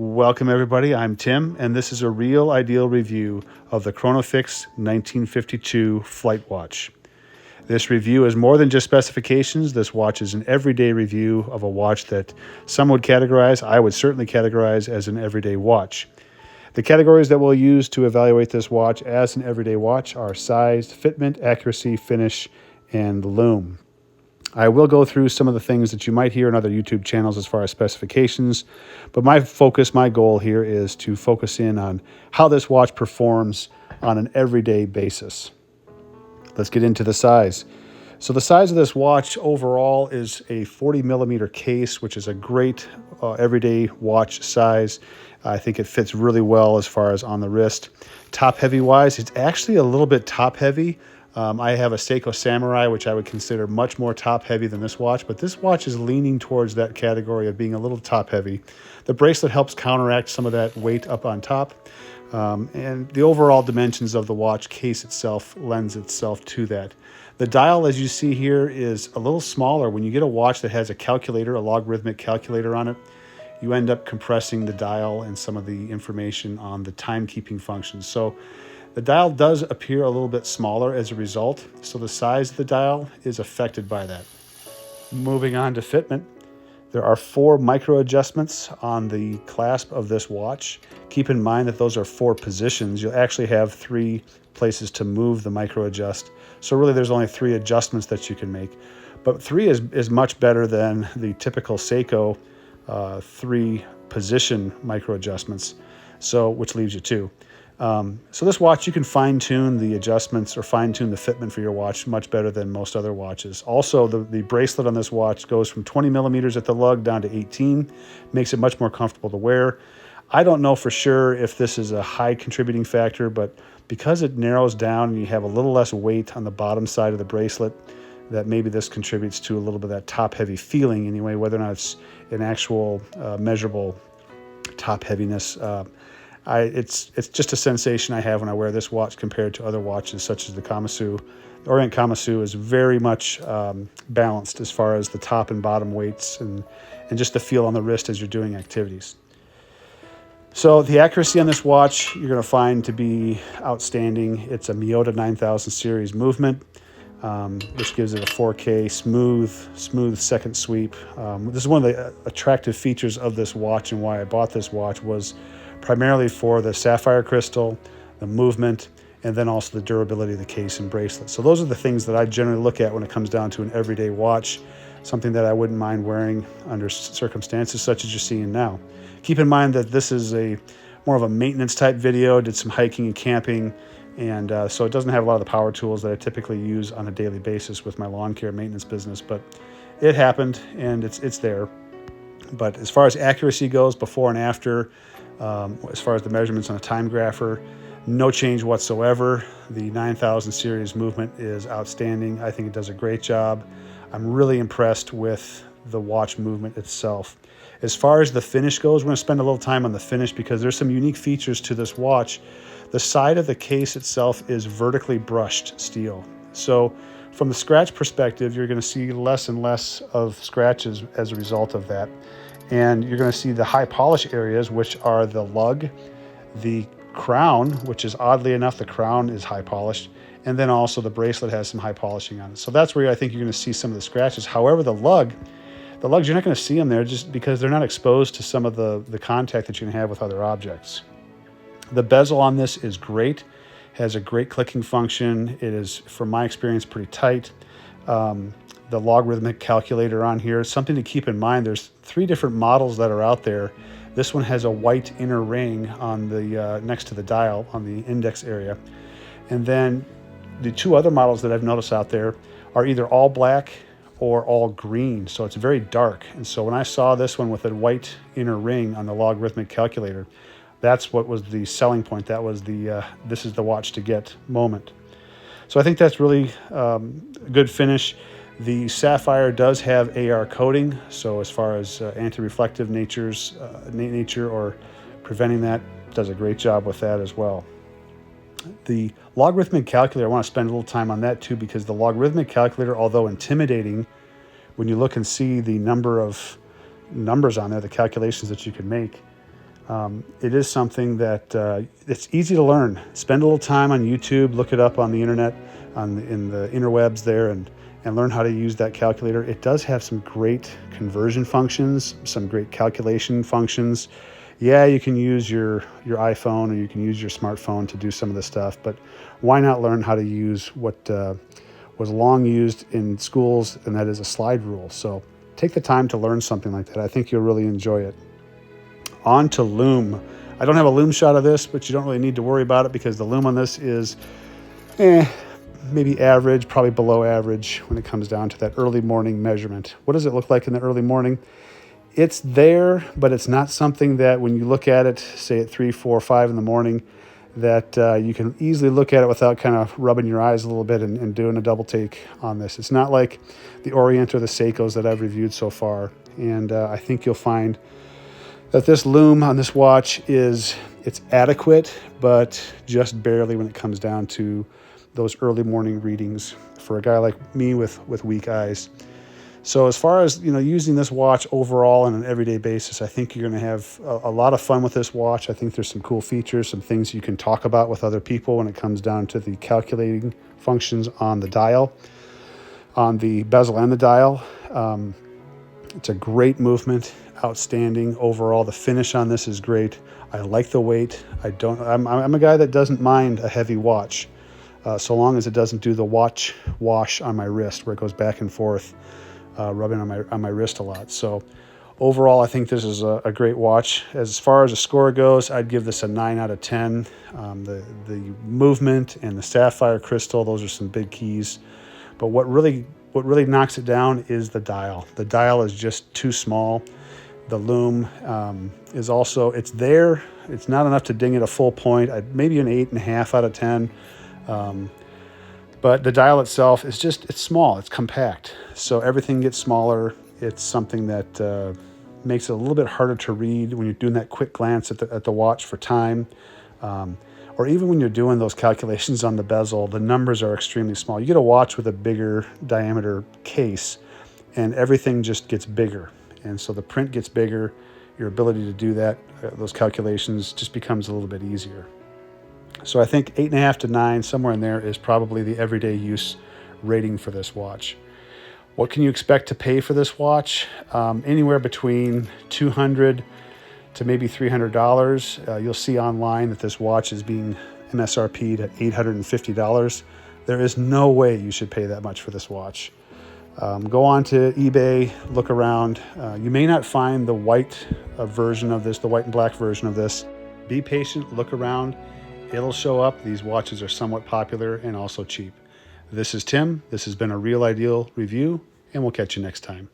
Welcome everybody, I'm Tim, and this is a real ideal review of the Chronofixe 1952 Flight Watch. This review is more than just specifications. This watch is an everyday review of a watch that some would categorize, I would certainly categorize as an everyday watch. The categories that we'll use to evaluate this watch as an everyday watch are size, fitment, accuracy, finish, and lume. I will go through some of the things that you might hear in other YouTube channels as far as specifications, but my goal here is to focus in on how this watch performs on an everyday basis. Let's get into the size. So the size of this watch overall is a 40 millimeter case, which is a great everyday watch size. I think it fits really well as far as on the wrist. Top heavy wise, it's actually a little bit top heavy. I have a Seiko Samurai, which I would consider much more top heavy than this watch, but this watch is leaning towards that category of being a little top heavy. The bracelet helps counteract some of that weight up on top, and the overall dimensions of the watch case itself lends itself to that. The dial, as you see here, is a little smaller. When you get a watch that has a calculator, a logarithmic calculator on it, you end up compressing the dial and some of the information on the timekeeping functions. So the dial does appear a little bit smaller as a result, so the size of the dial is affected by that. Moving on to fitment, there are 4 micro adjustments on the clasp of this watch. Keep in mind that those are 4 positions. You'll actually have 3 places to move the micro adjust. So really there's only 3 adjustments that you can make. But 3 is much better than the typical Seiko 3 position micro adjustments, which leaves you 2. So this watch, you can fine-tune the adjustments or fine-tune the fitment for your watch much better than most other watches. Also, the bracelet on this watch goes from 20 millimeters at the lug down to 18, makes it much more comfortable to wear. I don't know for sure if this is a high contributing factor, but because it narrows down and you have a little less weight on the bottom side of the bracelet, that maybe this contributes to a little bit of that top-heavy feeling anyway, whether or not it's an actual measurable top heaviness. It's just a sensation I have when I wear this watch compared to other watches such as the Kamasu. The Orient Kamasu is very much balanced as far as the top and bottom weights and just the feel on the wrist as you're doing activities. So the accuracy on this watch you're going to find to be outstanding. It's a Miyota 9000 series movement, which gives it a 4K smooth second sweep. This is one of the attractive features of this watch, and why I bought this watch was primarily for the sapphire crystal, the movement, and then also the durability of the case and bracelet. So those are the things that I generally look at when it comes down to an everyday watch, something that I wouldn't mind wearing under circumstances such as you're seeing now. Keep in mind that this is more of a maintenance type video. Did some hiking and camping, and so it doesn't have a lot of the power tools that I typically use on a daily basis with my lawn care maintenance business, but it happened and it's there. But as far as accuracy goes, before and after, as far as the measurements on a time grapher, no change whatsoever. The 9000 series movement is outstanding. I think it does a great job. I'm really impressed with the watch movement itself. As far as the finish goes, we're going to spend a little time on the finish because there's some unique features to this watch. The side of the case itself is vertically brushed steel. So from the scratch perspective, you're going to see less and less of scratches as a result of that. And you're going to see the high polish areas, which are the lug, the crown, which is oddly enough, the crown is high polished, and then also the bracelet has some high polishing on it. So that's where I think you're going to see some of the scratches. However, the lugs, you're not going to see them there just because they're not exposed to some of the contact that you can have with other objects. The bezel on this is great, has a great clicking function. It is, from my experience, pretty tight. The logarithmic calculator on here. Something to keep in mind, there's 3 different models that are out there. This one has a white inner ring on the next to the dial on the index area. And then the 2 other models that I've noticed out there are either all black or all green. So it's very dark. And so when I saw this one with a white inner ring on the logarithmic calculator, that's what was the selling point. That was the this is the watch to get moment. So I think that's really a good finish. The sapphire does have AR coating, so as far as anti-reflective nature or preventing that, does a great job with that as well. The logarithmic calculator, I want to spend a little time on that too, because the logarithmic calculator, although intimidating, when you look and see the number of numbers on there, the calculations that you can make, It is something that it's easy to learn. Spend a little time on YouTube, look it up on the internet, in the interwebs there, and learn how to use that calculator. It does have some great conversion functions, some great calculation functions. Yeah, you can use your iPhone or you can use your smartphone to do some of this stuff, but why not learn how to use what was long used in schools, and that is a slide rule. So take the time to learn something like that. I think you'll really enjoy it. On to loom. I don't have a loom shot of this, but you don't really need to worry about it because the loom on this is maybe average, probably below average when it comes down to that early morning measurement. What does it look like in the early morning? It's there, but it's not something that when you look at it, say at 3, 4, 5 in the morning, that you can easily look at it without kind of rubbing your eyes a little bit and doing a double take on this. It's not like the Orient or the Seikos that I've reviewed so far. And I think you'll find that this loom on this watch it's adequate, but just barely when it comes down to those early morning readings for a guy like me with weak eyes. So as far as using this watch overall on an everyday basis, I think you're going to have a lot of fun with this watch. I think there's some cool features, some things you can talk about with other people when it comes down to the calculating functions on the dial, on the bezel and the dial. It's a great movement, outstanding overall. The finish on this is great. I like the weight. I'm a guy that doesn't mind a heavy watch, so long as it doesn't do the watch wash on my wrist where it goes back and forth, rubbing on my wrist a lot. So overall, I think this is a great watch. As far as a score goes, I'd give this a 9 out of 10. The movement and the sapphire crystal, those are some big keys. But what really knocks it down is the dial. The dial is just too small. The loom is also, it's there. It's not enough to ding it a full point. Maybe an 8.5 out of 10. But the dial itself is it's small, it's compact. So everything gets smaller. It's something that makes it a little bit harder to read when you're doing that quick glance at the watch for time. Or even when you're doing those calculations on the bezel, the numbers are extremely small. You get a watch with a bigger diameter case and everything just gets bigger. And so the print gets bigger. Your ability to do those calculations just becomes a little bit easier. So I think 8.5 to 9, somewhere in there, is probably the everyday use rating for this watch. What can you expect to pay for this watch? Anywhere between $200 to maybe $300. You'll see online that this watch is being MSRP'd at $850. There is no way you should pay that much for this watch. Go on to eBay, look around. You may not find the white version of this, the white and black version of this. Be patient, look around. It'll show up. These watches are somewhat popular and also cheap. This is Tim. This has been a Real Ideal review, and we'll catch you next time.